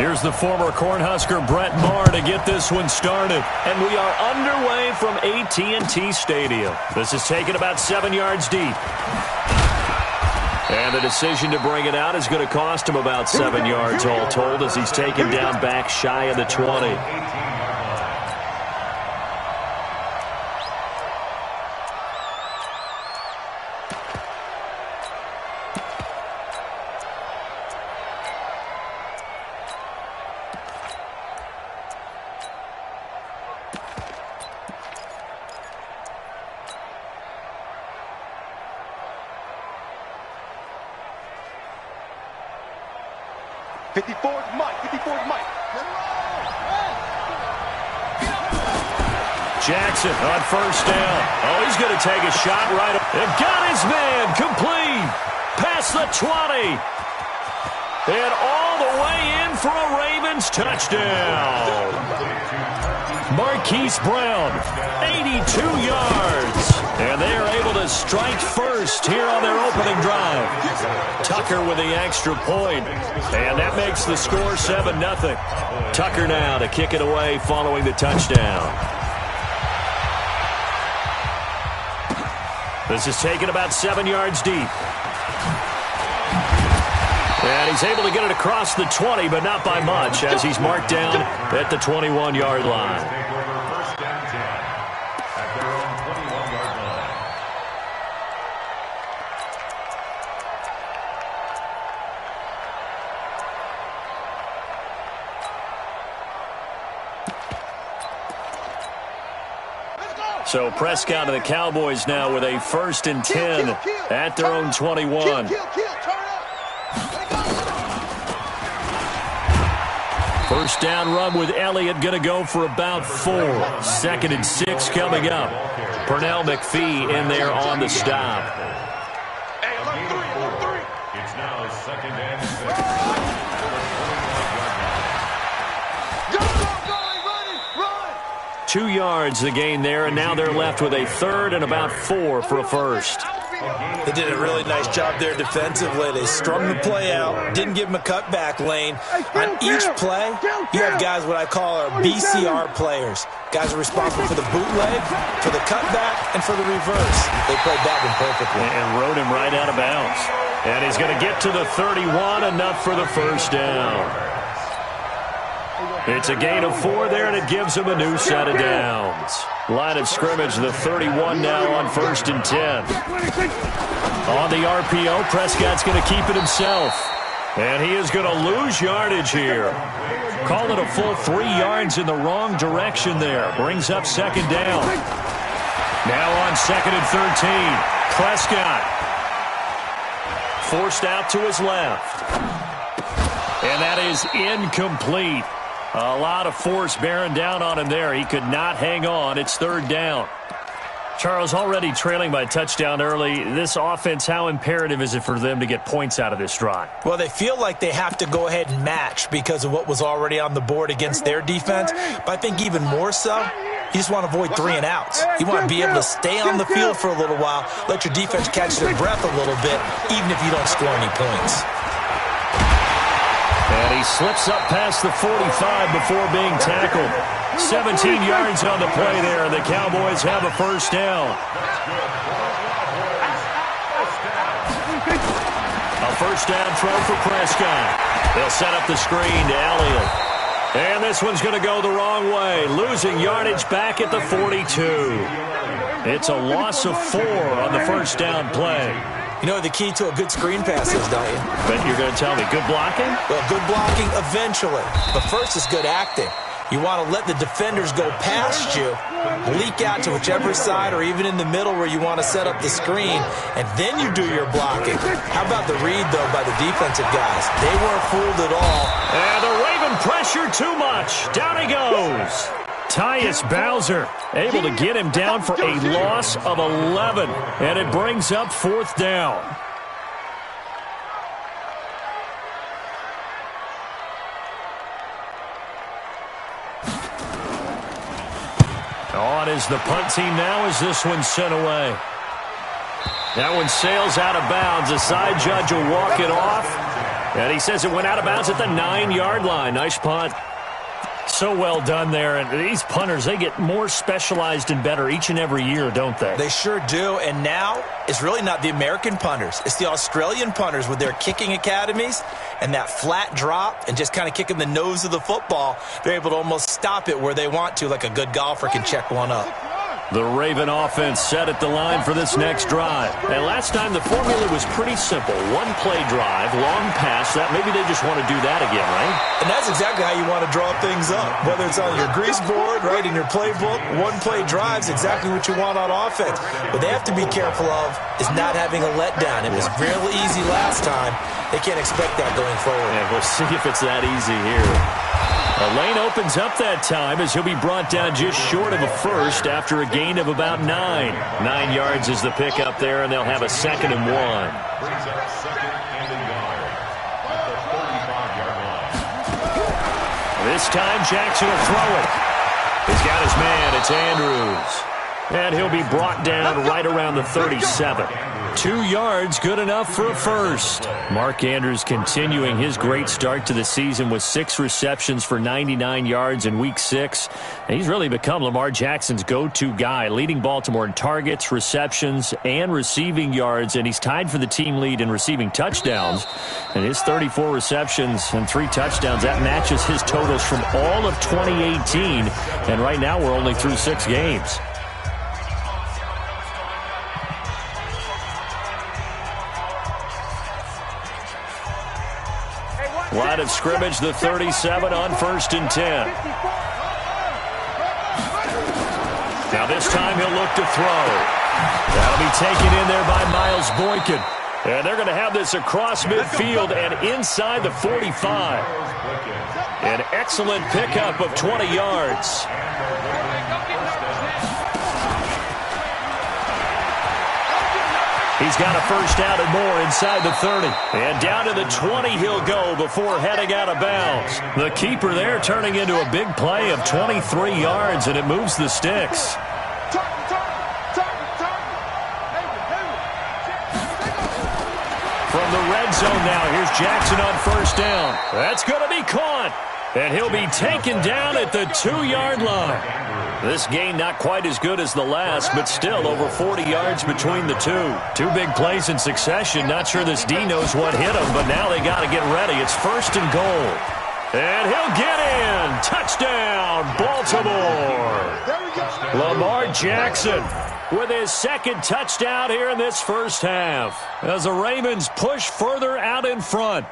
Here's the former Cornhusker Brett Maher to get this one started. And we are underway from AT&T Stadium. This is taken about 7 yards deep. And the decision to bring it out is going to cost him about 7 yards all told as he's taken down back shy of the 20. Jackson on first down. Oh, he's going to take a shot right. And got his man complete. Past the 20. And all the way in for a Ravens touchdown. Marquise Brown, 82 yards. And they are able to strike first here on their opening drive. Tucker with the extra point. And that makes the score 7-0. Tucker now to kick it away following the touchdown. This is taken about 7 yards deep. And he's able to get it across the 20, but not by much, as he's marked down at the 21-yard line. So Prescott and the Cowboys now with a 1st and 10 at their own 21. First down run with Elliott going to go for about 4. 2nd and 6 coming up. Pernell McPhee in there on the stop. It's now 2nd and 6. 2 yards the gain there, and now they're left with a 3rd and about 4 for a first. They did a really nice job there defensively. They strung the play out, didn't give him a cutback lane. On each play, you have guys what I call our BCR players. Guys are responsible for the bootleg, for the cutback, and for the reverse. They played that one perfectly. And rode him right out of bounds. And he's going to get to the 31, enough for the first down. It's a gain of 4 there, and it gives him a new set of downs. Line of scrimmage, the 31 now on 1st and 10. On the RPO, Prescott's going to keep it himself. And he is going to lose yardage here. Call it a full 3 yards in the wrong direction there. Brings up 2nd down. Now on 2nd and 13. Prescott forced out to his left. And that is incomplete. A lot of force bearing down on him there. He could not hang on. It's 3rd down. Charles, already trailing by a touchdown early. This offense, how imperative is it for them to get points out of this drive? Well, they feel like they have to go ahead and match because of what was already on the board against their defense. But I think even more so, you just want to avoid 3 and outs. You want to be able to stay on the field for a little while, let your defense catch their breath a little bit, even if you don't score any points. And he slips up past the 45 before being tackled. 17 yards on the play there, and the Cowboys have a first down. A first down throw for Prescott. They'll set up the screen to Elliott. And this one's going to go the wrong way, losing yardage back at the 42. It's a loss of 4 on the first down play. You know what the key to a good screen pass is, don't you? But you're going to tell me, good blocking? Well, good blocking eventually. But first is good acting. You want to let the defenders go past you, leak out to whichever side or even in the middle where you want to set up the screen, and then you do your blocking. How about the read, though, by the defensive guys? They weren't fooled at all. And the Raven pressure too much. Down he goes. Tyus Bowser able to get him down for a loss of 11, and it brings up 4th down. On is the punt team now as this one's sent away. That one sails out of bounds. The side judge will walk it off. And he says it went out of bounds at the 9-yard line. Nice punt. So well done there. And these punters, they get more specialized and better each and every year, don't they? They sure do. And now it's really not the American punters. It's the Australian punters with their kicking academies and that flat drop and just kind of kicking the nose of the football. They're able to almost stop it where they want to, like a good golfer can check one up. The Raven offense set at the line for this next drive. And last time the formula was pretty simple. One-play drive, long pass. That maybe they just want to do that again, right? And that's exactly how you want to draw things up. Whether it's on your grease board, right, in your playbook, one-play drive's exactly what you want on offense. What they have to be careful of is not having a letdown. It was real easy last time. They can't expect that going forward. Yeah, we'll see if it's that easy here. A lane opens up that time as he'll be brought down just short of a first after a gain of about 9. 9 yards is the pickup there, and they'll have a 2nd and 1. Brings up 2nd and a yard at the 35-yard line. This time Jackson will throw it. He's got his man. It's Andrews. And he'll be brought down right around the 37. 2 yards, good enough for a first. Mark Andrews continuing his great start to the season with 6 receptions for 99 yards in Week 6. And he's really become Lamar Jackson's go-to guy, leading Baltimore in targets, receptions, and receiving yards. And he's tied for the team lead in receiving touchdowns. And his 34 receptions and 3 touchdowns, that matches his totals from all of 2018. And right now we're only through 6 games. Line of scrimmage, the 37 on 1st and 10. Now this time he'll look to throw. That'll be taken in there by Miles Boykin. And they're going to have this across midfield and inside the 45. An excellent pickup of 20 yards. He's got a first down and more inside the 30. And down to the 20 he'll go before heading out of bounds. The keeper there turning into a big play of 23 yards, and it moves the sticks. From the red zone now, here's Jackson on first down. That's going to be caught. And he'll be taken down at the 2-yard line. This gain not quite as good as the last, but still over 40 yards between the two. 2 big plays in succession. Not sure this D knows what hit him, but now they got to get ready. It's 1st and goal. And he'll get in. Touchdown, Baltimore. Lamar Jackson with his 2nd touchdown here in this first half, as the Ravens push further out in front.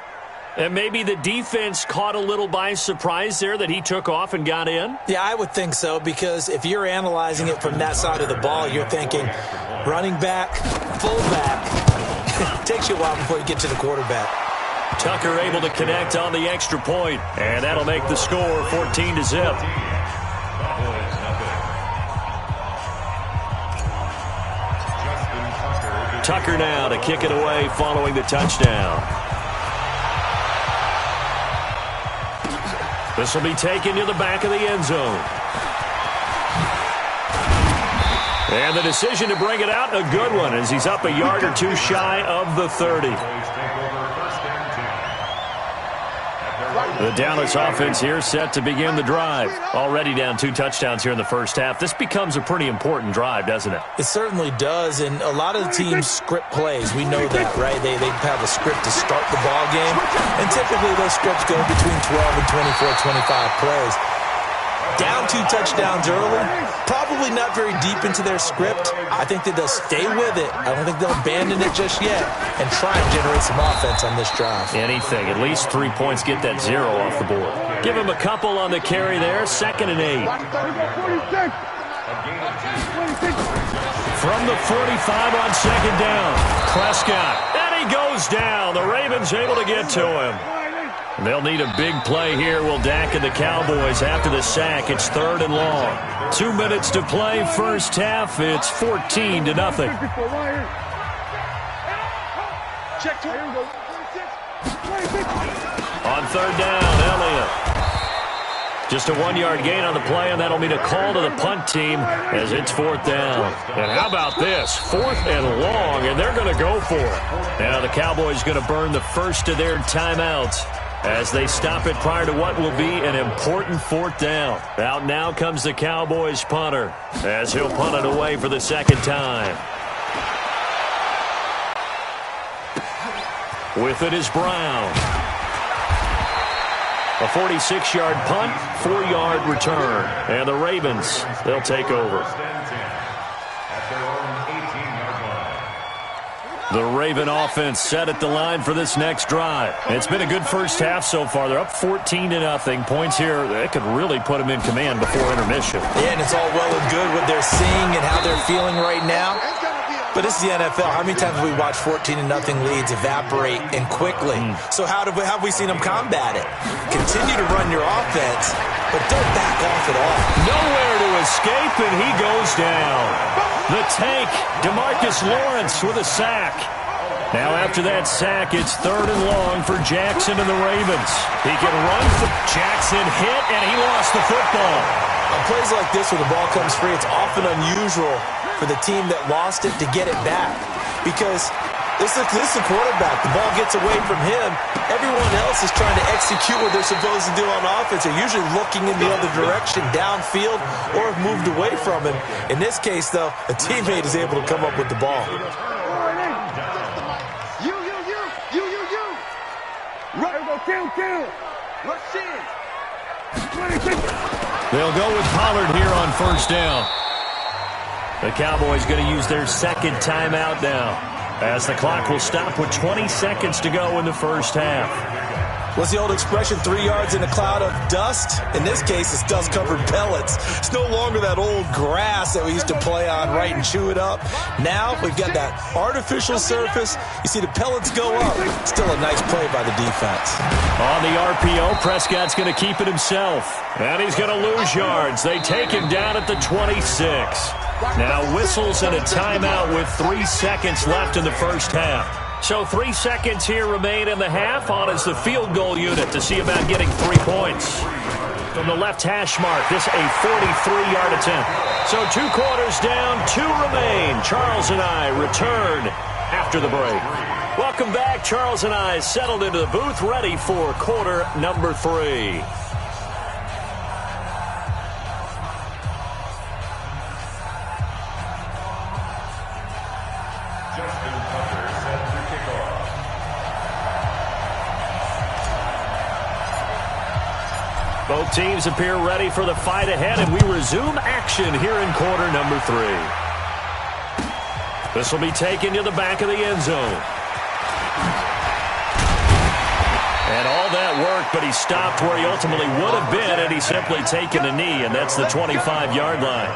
And maybe the defense caught a little by surprise there that he took off and got in? Yeah, I would think so, because if you're analyzing it from that side of the ball, you're thinking running back, fullback. It takes you a while before you get to the quarterback. Tucker able to connect on the extra point, and that'll make the score 14-0. Tucker now to kick it away following the touchdown. This will be taken to the back of the end zone. And the decision to bring it out, a good one, as he's up a yard or 2 shy of the 30. The Dallas offense here set to begin the drive. Already down 2 touchdowns here in the first half. This becomes a pretty important drive, doesn't it? It certainly does, and a lot of the teams script plays. We know that, right? They have a script to start the ball game, and typically those scripts go between 12 and 24, 25 plays. Down 2 touchdowns early, probably not very deep into their script. I think that they'll stay with it. I don't think they'll abandon it just yet and try and generate some offense on this drive. Anything. At least 3 points, get that 0 off the board. Give him a couple on the carry there. 2nd and 8. From the 45 on 2nd down. Prescott. And he goes down. The Ravens able to get to him. They'll need a big play here, will Dak and the Cowboys after the sack. It's 3rd and long. 2 minutes to play, first half. It's 14-0. On 3rd down, Elliott. Just a 1-yard gain on the play, and that'll mean a call to the punt team as it's 4th down. And how about this? 4th and long, and they're going to go for it. Now the Cowboys going to burn the first of their timeouts as they stop it prior to what will be an important 4th down. Out now comes the Cowboys punter as he'll punt it away for the second time. With it is Brown. A 46-yard punt, 4-yard return. And the Ravens, they'll take over. The Raven offense set at the line for this next drive. It's been a good first half so far. They're up 14-0. Points here, that could really put them in command before intermission. Yeah, and it's all well and good what they're seeing and how they're feeling right now. But this is the NFL. How many times have we watched 14-0 leads evaporate and quickly? So how have we seen them combat it? Continue to run your offense, but don't back off at all. Nowhere to escape, and he goes down. The tank, DeMarcus Lawrence with a sack. Now after that sack, it's 3rd and long for Jackson and the Ravens. He can run for Jackson, hit, and he lost the football. On plays like this where the ball comes free, it's often unusual for the team that lost it to get it back. Because this is the quarterback. The ball gets away from him. Everyone else is trying to execute what they're supposed to do on offense. They're usually looking in the other direction, downfield, or have moved away from him. In this case, though, a teammate is able to come up with the ball. Rush in. They'll go with Pollard here on 1st down. The Cowboys going to use their second timeout now, as the clock will stop with 20 seconds to go in the first half. What's the old expression, 3 yards in a cloud of dust? In this case, it's dust-covered pellets. It's no longer that old grass that we used to play on, right, and chew it up. Now we've got that artificial surface. You see the pellets go up. Still a nice play by the defense. On the RPO, Prescott's going to keep it himself. And he's going to lose yards. They take him down at the 26. Now whistles and a timeout with 3 seconds left in the first half. So 3 seconds here remain in the half. On is the field goal unit to see about getting 3 points. From the left hash mark, this a 43-yard attempt. So 2 quarters down, 2 remain. Charles and I return after the break. Welcome back. Charles and I settled into the booth, ready for quarter number 3. Both teams appear ready for the fight ahead, and we resume action here in quarter number 3. This will be taken to the back of the end zone. And all that work, but he stopped where he ultimately would have been, and he's simply taken a knee, and that's the 25-yard line.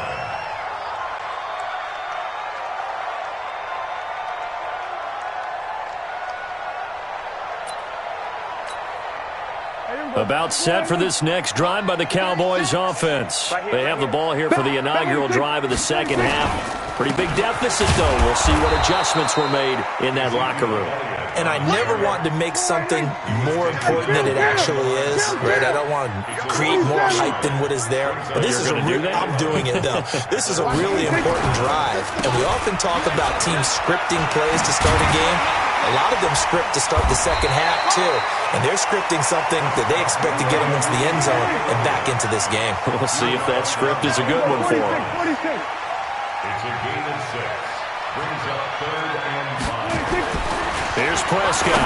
About set for this next drive by the Cowboys offense. They have the ball here for the inaugural drive of the second half. Pretty big deficit, though. We'll see what adjustments were made in that locker room. And I never want to make something more important than it actually is, right? I don't want to create more hype than what is there. But this is I'm doing it, though. This is a really important drive. And we often talk about teams scripting plays to start a game. A lot of them script to start the second half, too. And they're scripting something that they expect to get them into the end zone and back into this game. We'll see if that script is a good one for them. It's a gain of 6. Brings up 3rd and 5. Here's Prescott.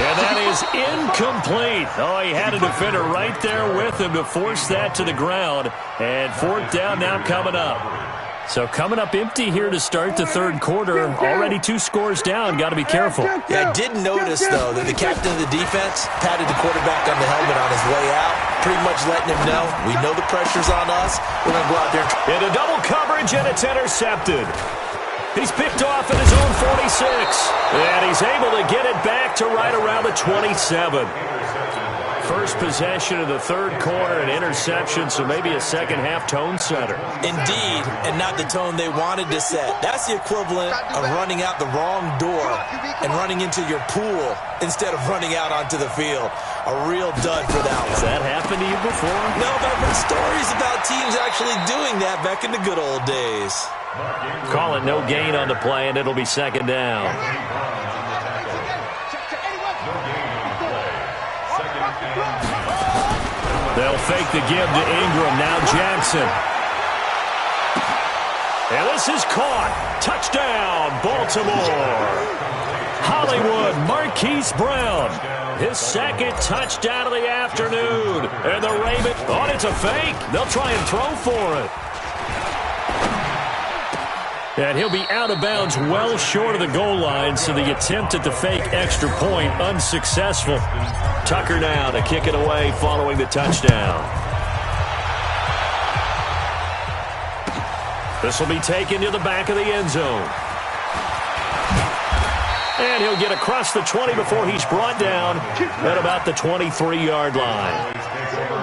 And that is incomplete. Oh, he had a defender right there with him to force that to the ground. And 4th down now coming up. So coming up empty here to start the third quarter. Already 2 scores down. Got to be careful. Yeah, I did notice, though, that the captain of the defense patted the quarterback on the helmet on his way out, pretty much letting him know, we know the pressure's on us. We're going to go out there. Into double coverage, and it's intercepted. He's picked off at his own 46. And he's able to get it back to right around the 27. first possession of the third quarter, an interception, so maybe a second-half tone setter. Indeed, and not the tone they wanted to set. That's the equivalent of running out the wrong door and running into your pool instead of running out onto the field. A real dud for that one. Has that happened to you before? No, but I've heard stories about teams actually doing that back in the good old days. Call it no gain on the play, and it'll be second down. They'll fake the give to Ingram. Now Jackson. And this is caught. Touchdown, Baltimore. Hollywood, Marquise Brown. His second touchdown of the afternoon. And the Ravens, oh, it's a fake. They'll try and throw for it. And he'll be out of bounds well short of the goal line, so the attempt at the fake extra point unsuccessful. Tucker now to kick it away following the touchdown. This will be taken to the back of the end zone. And he'll get across the 20 before he's brought down at about the 23-yard line.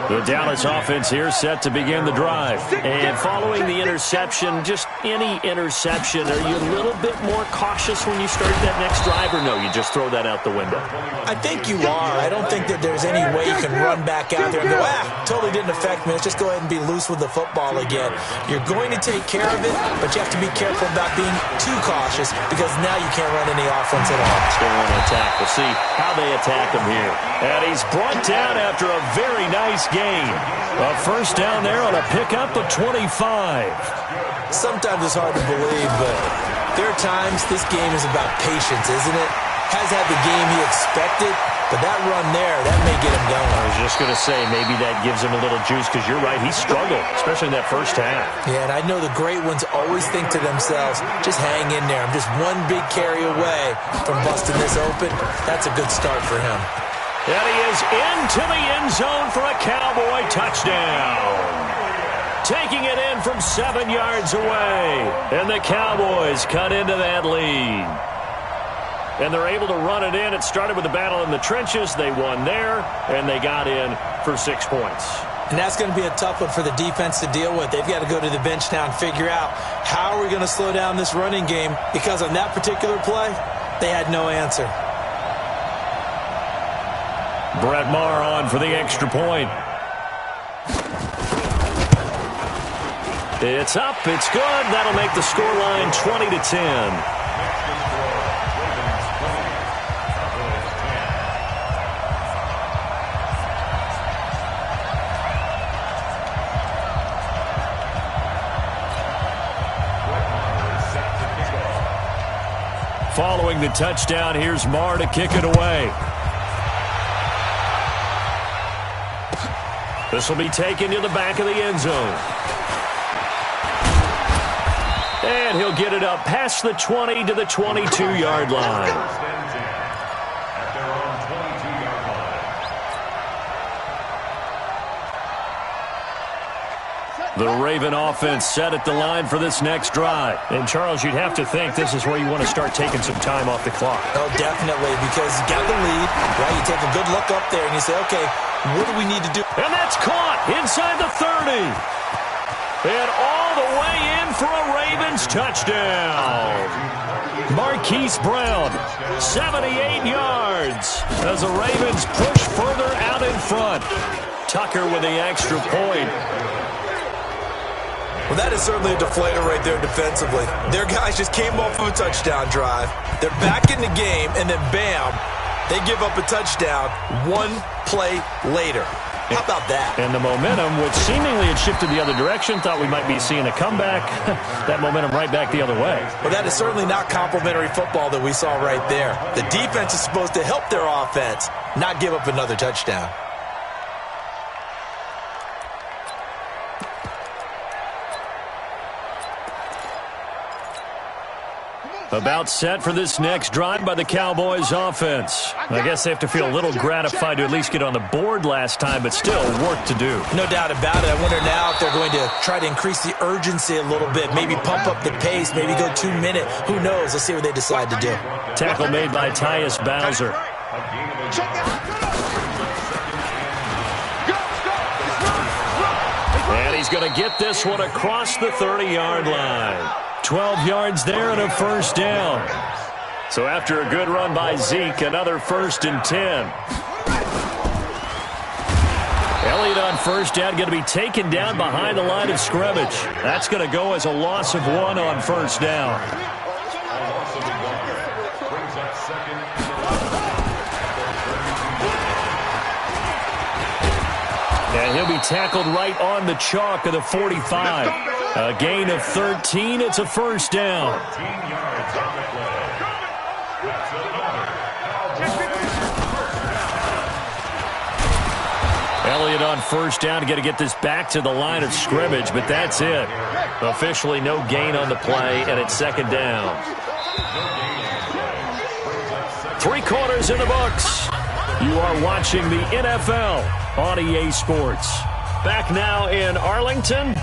The Dallas offense here set to begin the drive. And following the interception, just any interception, are you a little bit more cautious when you start that next drive, or no, you just throw that out the window? I think you are. I don't think that there's any way you can run back out there and go, totally didn't affect me. Let's just go ahead and be loose with the football again. You're going to take care of it, but you have to be careful about being too cautious because now you can't run any offense at all. Still want to attack. We'll see how they attack him here. And he's brought down after a very nice game. A first down there on a pickup of 25. Sometimes it's hard to believe, but there are times this game is about patience, isn't it? Has had the game he expected, but that run there, that may get him going. I was just going to say, maybe that gives him a little juice, because you're right, he struggled, especially in that first half. Yeah, and I know the great ones always think to themselves, just hang in there. I'm just one big carry away from busting this open. That's a good start for him. And he is into the end zone for a Cowboy touchdown. Taking it in from 7 yards away. And the Cowboys cut into that lead. And they're able to run it in. It started with the battle in the trenches. They won there, and they got in for 6 points. And that's going to be a tough one for the defense to deal with. They've got to go to the bench now and figure out how are we going to slow down this running game, because on that particular play, they had no answer. Brett Maher on for the extra point. It's up. It's good. That'll make the scoreline 20-10. Following the touchdown, here's Maher to kick it away. This will be taken to the back of the end zone. And he'll get it up past the 20 to the 22-yard line. The Raven offense set at the line for this next drive. And, Charles, you'd have to think this is where you want to start taking some time off the clock. Oh, definitely, because you got the lead, right? You take a good look up there and you say, okay, what do we need to do? And that's caught inside the 30. And all the way in for a Ravens touchdown. Marquise Brown, 78 yards, as the Ravens push further out in front. Tucker with the extra point. Well, that is certainly a deflator right there defensively. Their guys just came off of a touchdown drive. They're back in the game, and then bam, they give up a touchdown 1 play later. How about that? And the momentum, which seemingly had shifted the other direction, thought we might be seeing a comeback. That momentum right back the other way. Well, that is certainly not complimentary football that we saw right there. The defense is supposed to help their offense, not give up another touchdown. About set for this next drive by the Cowboys offense. I guess they have to feel a little gratified to at least get on the board last time, but still work to do. No doubt about it. I wonder now if they're going to try to increase the urgency a little bit, maybe pump up the pace, maybe go 2 minute. Who knows? Let's see what they decide to do. Tackle made by Tyus Bowser. he's going to get this one across the 30-yard line. 12 yards there and a first down. So after a good run by Zeke, another 1st and 10. Elliott on first down, going to be taken down behind the line of scrimmage. That's going to go as a loss of 1 on first down. And he'll be tackled right on the chalk of the 45. A gain of 13. It's a first down. 13 yards on the play. That's another. Elliott on first down, got to get this back to the line of scrimmage, but that's it. Officially no gain on the play, and it's 2nd down. 3 quarters in the books. You are watching the NFL on EA Sports. Back now in Arlington.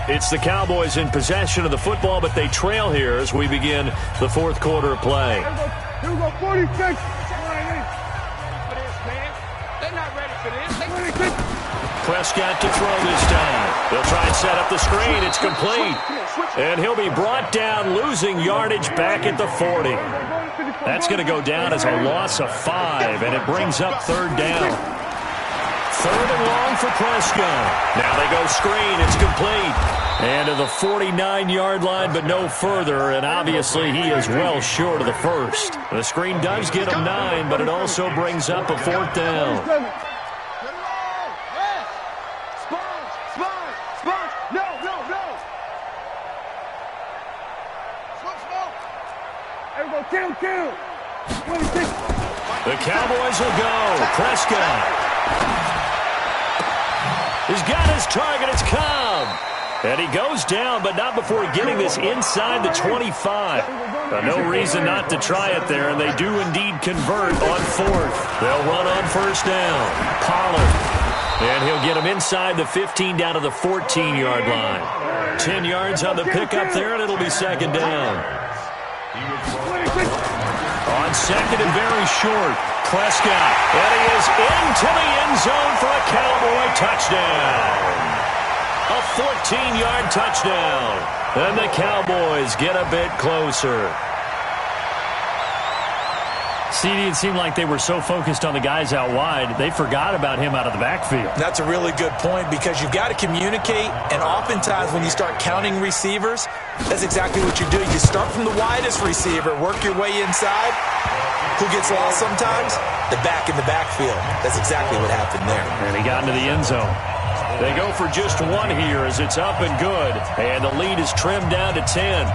It's the Cowboys in possession of the football, but they trail here as we begin the 4th quarter of play. Here we go, 46. They're not ready for this. Prescott to throw this time. They'll try and set up the screen. It's complete. And he'll be brought down, losing yardage back at the 40. That's going to go down as a loss of 5, and it brings up 3rd down. 3rd and long for Prescott. Now they go screen. It's complete. And to the 49-yard line, but no further. And obviously he is well short of the first. The screen does get him 9, but it also brings up a 4th down. The Cowboys will go. Prescott. He's got his target. It's Cobb. And he goes down, but not before getting this inside the 25. No reason not to try it there, and they do indeed convert on 4th. They'll run on first down. Pollard. And he'll get him inside the 15 down to the 14-yard line. 10 yards on the pickup there, and it'll be 2nd down. On 2nd and very short, Prescott. And he is into the end zone for a Cowboy touchdown. A 14-yard touchdown. And the Cowboys get a bit closer. CD, it seemed like they were so focused on the guys out wide, they forgot about him out of the backfield. That's a really good point because you've got to communicate, and oftentimes when you start counting receivers, that's exactly what you do. You start from the widest receiver, work your way inside. Who gets lost sometimes? The back in the backfield. That's exactly what happened there. And he got into the end zone. They go for just 1 here as it's up and good. And the lead is trimmed down to 10.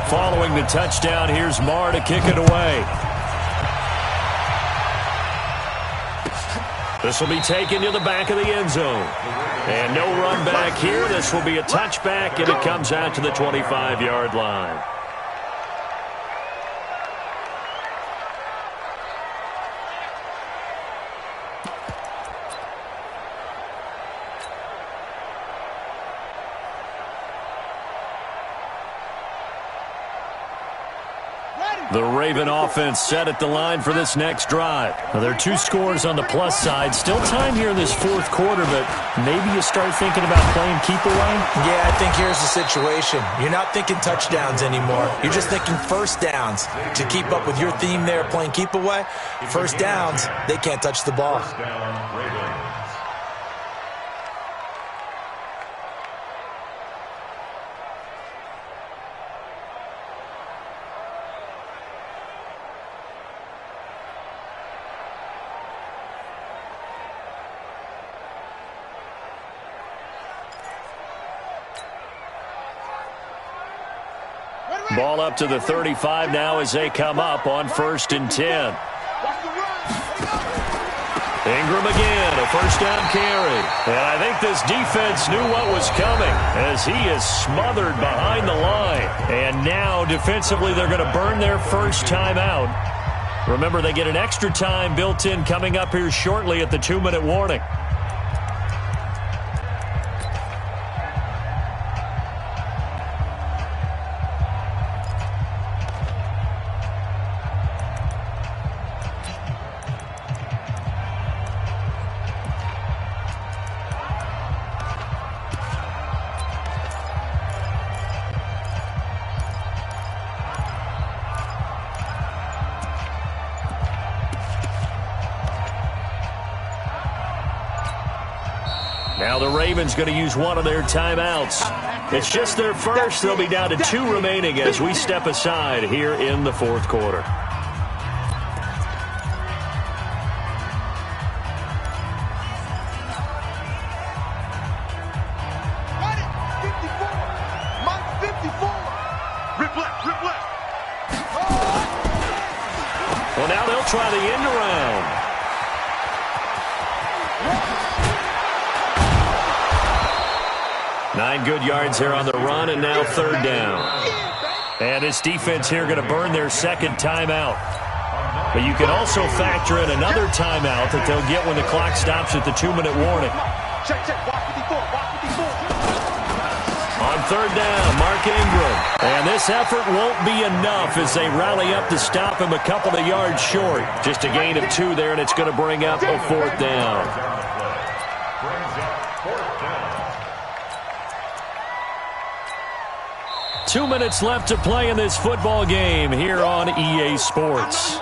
Following the touchdown, here's Marr to kick it away. This will be taken to the back of the end zone. And no run back here. This will be a touchback, and it comes out to the 25-yard line. The Raven offense set at the line for this next drive. Well, there are 2 scores on the plus side. Still time here in this 4th quarter, but maybe you start thinking about playing keep away? Yeah, I think here's the situation. You're not thinking touchdowns anymore. You're just thinking first downs. To keep up with your theme there, playing keep away, first downs, they can't touch the ball. Ball up to the 35 now as they come up on 1st and 10. Ingram again, a first down carry. And I think this defense knew what was coming as he is smothered behind the line. And now defensively they're going to burn their first time out. Remember, they get an extra time built in coming up here shortly at the 2-minute warning. Now the Ravens going to use one of their timeouts. It's just their first. They'll be down to 2 remaining as we step aside here in the fourth quarter. Well, now they'll try the end around. Nine good yards there on the run, and now third down. And this defense here going to burn their second timeout. But you can also factor in another timeout that they'll get when the clock stops at the 2-minute warning. On third down, Mark Ingram. And this effort won't be enough as they rally up to stop him a couple of yards short. Just a gain of 2 there, and it's going to bring up a fourth down. 2 minutes left to play in this football game here on EA Sports.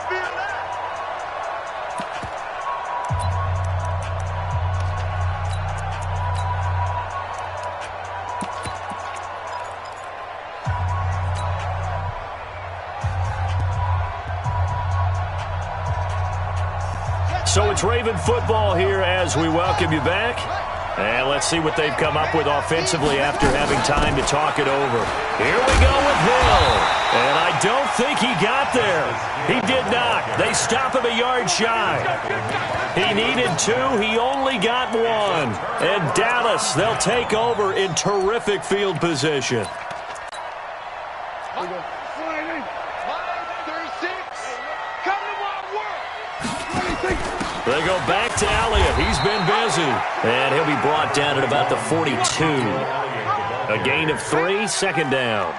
So it's Raven football here as we welcome you back. And let's see what they've come up with offensively after having time to talk it over. Here we go with Hill. And I don't think he got there. He did not. They stop him a yard shy. He needed 2. He only got 1. And Dallas, they'll take over in terrific field position. They go back to Elliott. He's been busy. And he'll be brought down at about the 42. A gain of 3, second down.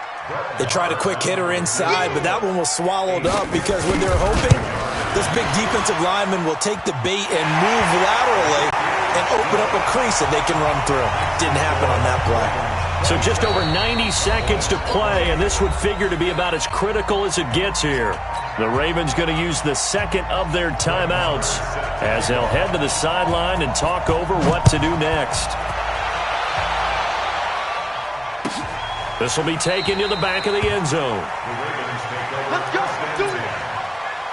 They tried a quick hitter inside, but that one was swallowed up because when they're hoping, this big defensive lineman will take the bait and move laterally and open up a crease that they can run through. Didn't happen on that play. So just over 90 seconds to play, and this would figure to be about as critical as it gets here. The Ravens going to use the second of their timeouts as they'll head to the sideline and talk over what to do next. This will be taken to the back of the end zone. Let's go. Do it.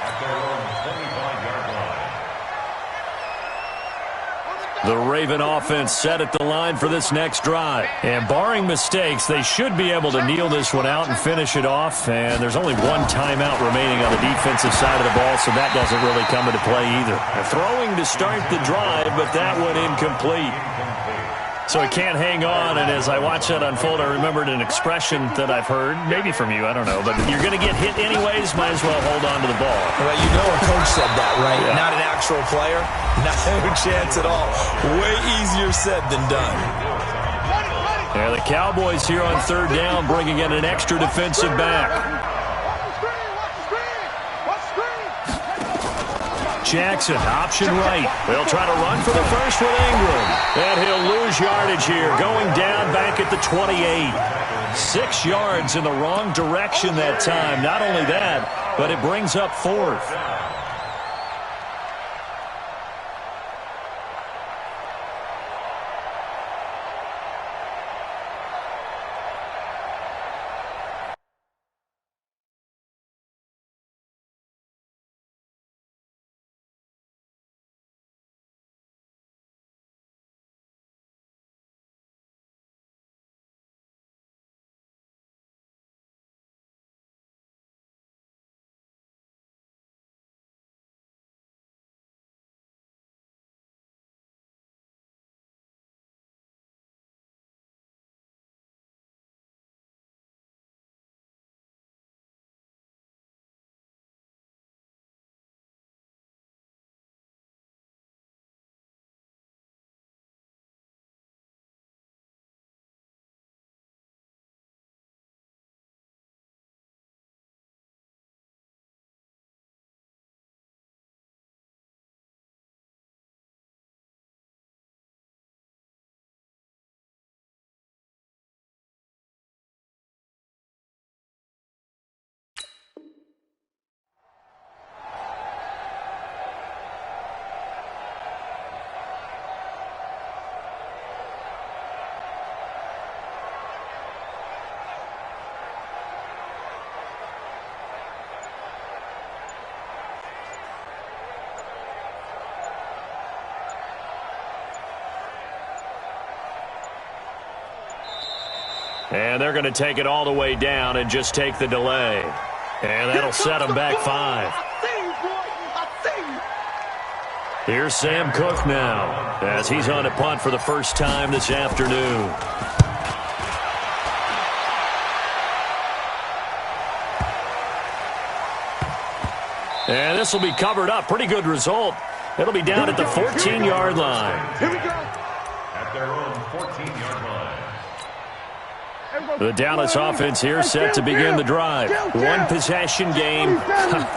At their own 25-yard line. The Raven offense set at the line for this next drive. And barring mistakes, they should be able to kneel this one out and finish it off. And there's only 1 timeout remaining on the defensive side of the ball, so that doesn't really come into play either. Throwing to start the drive, but that one incomplete. So it can't hang on, and as I watch that unfold, I remembered an expression that I've heard, maybe from you, I don't know, but you're going to get hit anyways, might as well hold on to the ball. Well, you know a coach said that, right? Yeah. Not an actual player. No chance at all. Way easier said than done. Yeah, the Cowboys here on third down bringing in an extra defensive back. Jackson, option right. They'll try to run for the first with Ingram. And he'll lose yardage here, going down back at the 28. 6 yards in the wrong direction that time. Not only that, but it brings up fourth. And they're going to take it all the way down and just take the delay. And that'll set them back 5. Here's Sam Cook now as he's on a punt for the first time this afternoon. And this will be covered up. Pretty good result. It'll be down at the 14-yard line. Here we go. At their own 14-yard line. The Dallas offense here set to begin the drive. One possession game.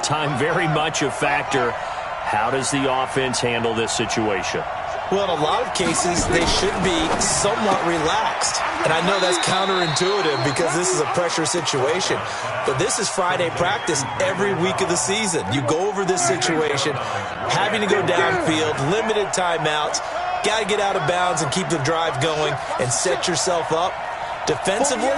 Time very much a factor. How does the offense handle this situation? Well, in a lot of cases, they should be somewhat relaxed. And I know that's counterintuitive because this is a pressure situation. But this is Friday practice every week of the season. You go over this situation, having to go downfield, limited timeouts, got to get out of bounds and keep the drive going and set yourself up. Defensively,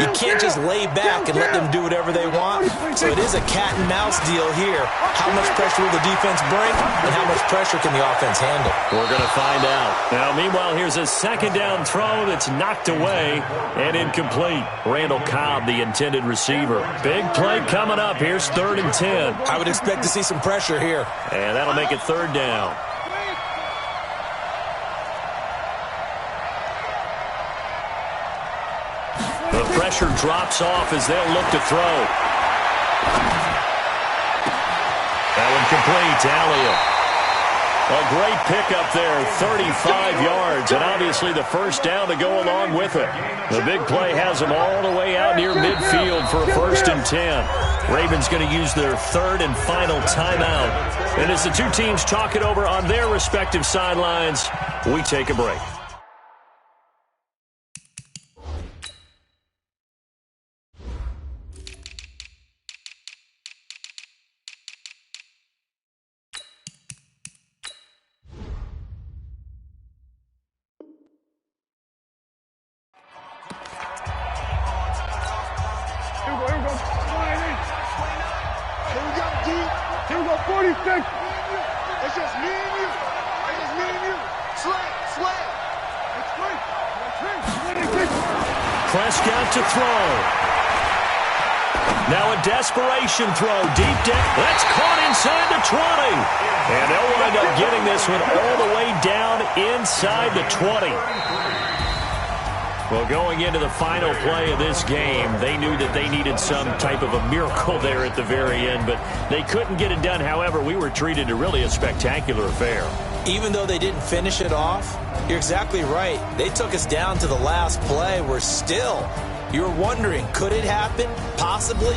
you can't just lay back and let them do whatever they want. So it is a cat and mouse deal here. How much pressure will the defense bring, and how much pressure can the offense handle? We're going to find out. Now, meanwhile, here's a second down throw that's knocked away and incomplete. Randall Cobb, the intended receiver. Big play coming up. Here's 3rd and 10. I would expect to see some pressure here. And that'll make it 3rd down. The pressure drops off as they'll look to throw. That one complete to Elliott. A great pickup there, 35 yards, and obviously the first down to go along with it. The big play has them all the way out near midfield for a 1st and 10. Ravens going to use their 3rd and final timeout. And as the two teams talk it over on their respective sidelines, we take a break. Here we go, 46. It's just me and you. It's just me and you. Slay. Prescott to throw. Now a desperation throw. Deep down. That's caught inside the 20. And they'll wind up getting this one all the way down inside the 20. Well, going into the final play of this game, they knew that they needed some type of a miracle there at the very end, but they couldn't get it done. However, we were treated to really a spectacular affair. Even though they didn't finish it off, you're exactly right. They took us down to the last play. We're still, you're wondering, could it happen? Possibly.